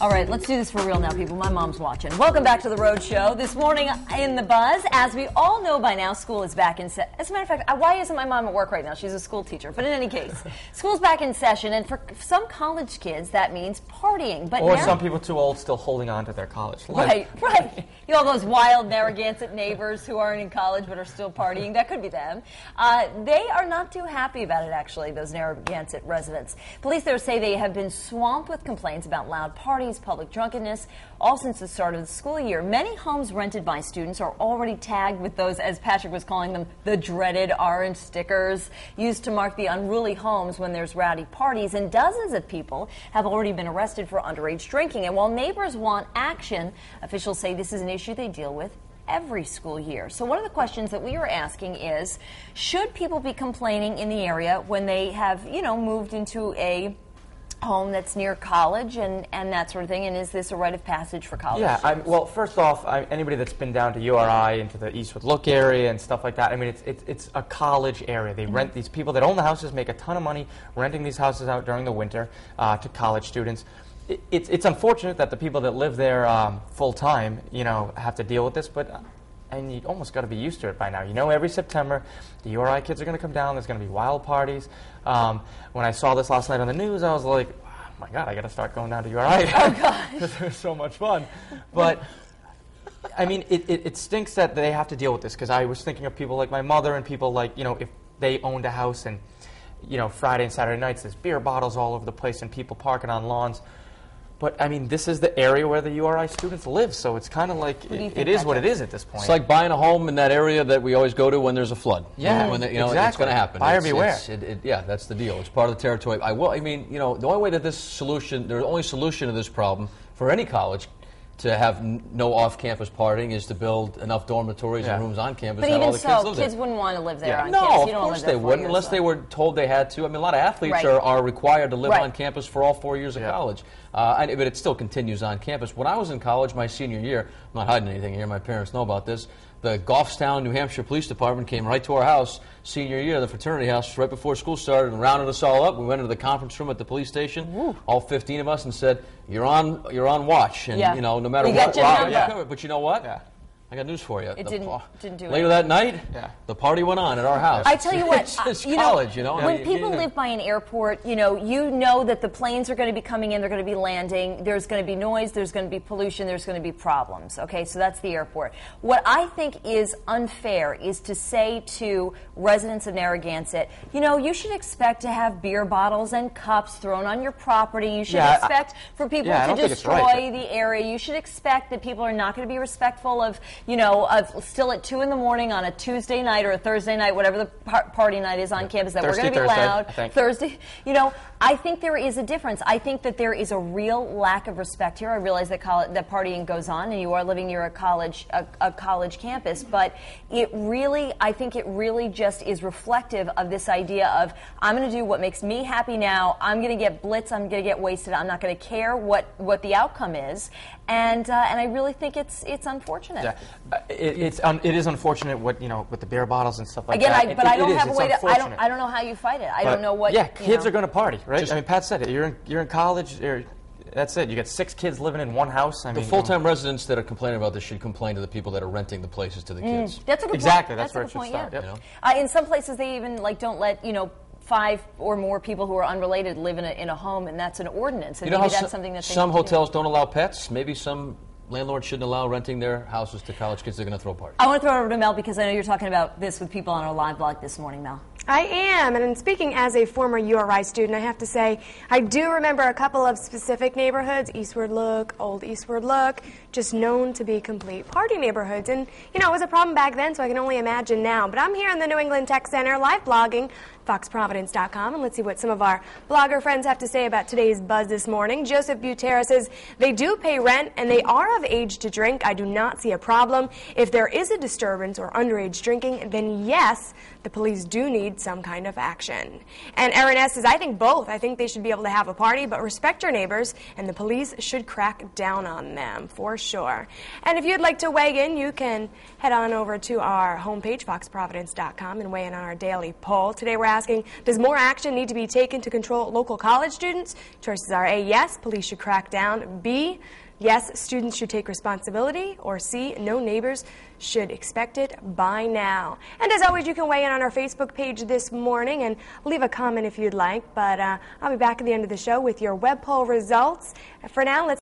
All right, let's do this for real now, people. My mom's watching. Welcome back to The Road Show. This morning in The Buzz, as we all know by now, school is back in session. As a matter of fact, why isn't my mom at work right now? She's a school teacher. But in any case, school's back in session, and for some college kids, that means partying. But or some people too old still holding on to their college life. Right. You know, those wild Narragansett neighbors who aren't in college but are still partying. That could be them. They are not too happy about it, actually, those Narragansett residents. Police there say they have been swamped with complaints about loud parties, public drunkenness, all since the start of the school year. Many homes rented by students are already tagged with those, as Patrick was calling them, the dreaded orange stickers used to mark the unruly homes when there's rowdy parties, and dozens of people have already been arrested for underage drinking. And while neighbors want action, officials say this is an issue they deal with every school year. So one of the questions that we are asking is, should people be complaining in the area when they have, you know, moved into a home that's near college and that sort of thing, and is this a rite of passage for college students? Well, first off, anybody that's been down to URI, into the Eastwood Look area and stuff like that, I mean, it's a college area. They rent, these people that own the houses make a ton of money renting these houses out during the winter to college students. It's unfortunate that the people that live there full-time, you know, have to deal with this, but and you almost got to be used to it by now. You know, every September, the URI kids are going to come down. There's going to be wild parties. When I saw this last night on the news, I was like, oh my God, I got to start going down to URI. Oh, gosh. Because they're so much fun. But, I mean, it stinks that they have to deal with this, because I was thinking of people like my mother and people like, you know, if they owned a house and, you know, Friday and Saturday nights, there's beer bottles all over the place and people parking on lawns. But, I mean, this is the area where the URI students live, so it's kind of like, it is what it is at this point. It's like buying a home in that area that we always go to when there's a flood. Yeah, when you know, exactly. It's going to happen. Buyer beware. Yeah, that's the deal. It's part of the territory. I mean, you know, the only way that the only solution to this problem for any college to have no off-campus partying is to build enough dormitories and rooms on campus. But even all the so, kids wouldn't want to live there on no, campus. of course they wouldn't, unless they were told they had to. I mean, a lot of athletes are required to live on campus for all 4 years of college. But it still continues on campus. When I was in college my senior year, I'm not hiding anything here, my parents know about this, the Goffstown, New Hampshire Police Department came right to our house senior year, the fraternity house, right before school started, and rounded us all up. We went into the conference room at the police station, all 15 of us, and said, "You're on watch, and you know, no matter what, but you know what? Yeah. I got news for you. It didn't do it. Later that night, the party went on at our house. I tell you what, it's college, you know. When people live by an airport, you know that the planes are going to be coming in, they're going to be landing, there's going to be noise, there's going to be pollution, there's going to be problems. Okay, so that's the airport. What I think is unfair is to say to residents of Narragansett, you know, you should expect to have beer bottles and cups thrown on your property. You should expect for people to destroy the area. You should expect that people are not going to be respectful of, you know, still at 2 in the morning on a Tuesday night or a Thursday night, whatever the party night is on campus, that we're going to be loud. Thursday, you know, I think there is a difference. I think that there is a real lack of respect here. I realize that that partying goes on, and you are living near a college campus, but I think it really just is reflective of this idea of, I'm going to do what makes me happy now. I'm going to get blitzed. I'm going to get wasted. I'm not going to care what the outcome is, and I really think it's unfortunate. Yeah. It is unfortunate with the beer bottles and stuff like that. Again, but I don't have a way to. I don't know how you fight it. I don't know what. Yeah, kids are going to party, right? I mean, Pat said it. You're in college. That's it. You got 6 kids living in one house. I mean, the full-time residents that are complaining about this should complain to the people that are renting the places to the kids. That's a good exactly. point. That's where it should start. Yep. You know? In some places, they even don't let 5 or more people who are unrelated live in a home, and that's an ordinance. And you know maybe how that's something that some hotels don't allow pets. Maybe some landlords shouldn't allow renting their houses to college kids that are going to throw parties. I want to throw it over to Mel, because I know you're talking about this with people on our live blog this morning, Mel. I am, and speaking as a former URI student, I have to say I do remember a couple of specific neighborhoods, Eastward Look, Old Eastward Look, just known to be complete party neighborhoods. And, you know, it was a problem back then, so I can only imagine now. But I'm here in the New England Tech Center live blogging, foxprovidence.com, and let's see what some of our blogger friends have to say about today's buzz this morning. Joseph Butera says, they do pay rent and they are of age to drink. I do not see a problem. If there is a disturbance or underage drinking, then yes, the police do need some kind of action. And Aaron S. says, I think both. I think they should be able to have a party, but respect your neighbors, and the police should crack down on them, for sure. And if you'd like to weigh in, you can head on over to our homepage, foxprovidence.com, and weigh in on our daily poll. Today we're asking, asking, does more action need to be taken to control local college students? Choices are A, yes, police should crack down. B, yes, students should take responsibility. Or C, no, neighbors should expect it by now. And as always, you can weigh in on our Facebook page this morning and leave a comment if you'd like. But I'll be back at the end of the show with your web poll results. For now, let's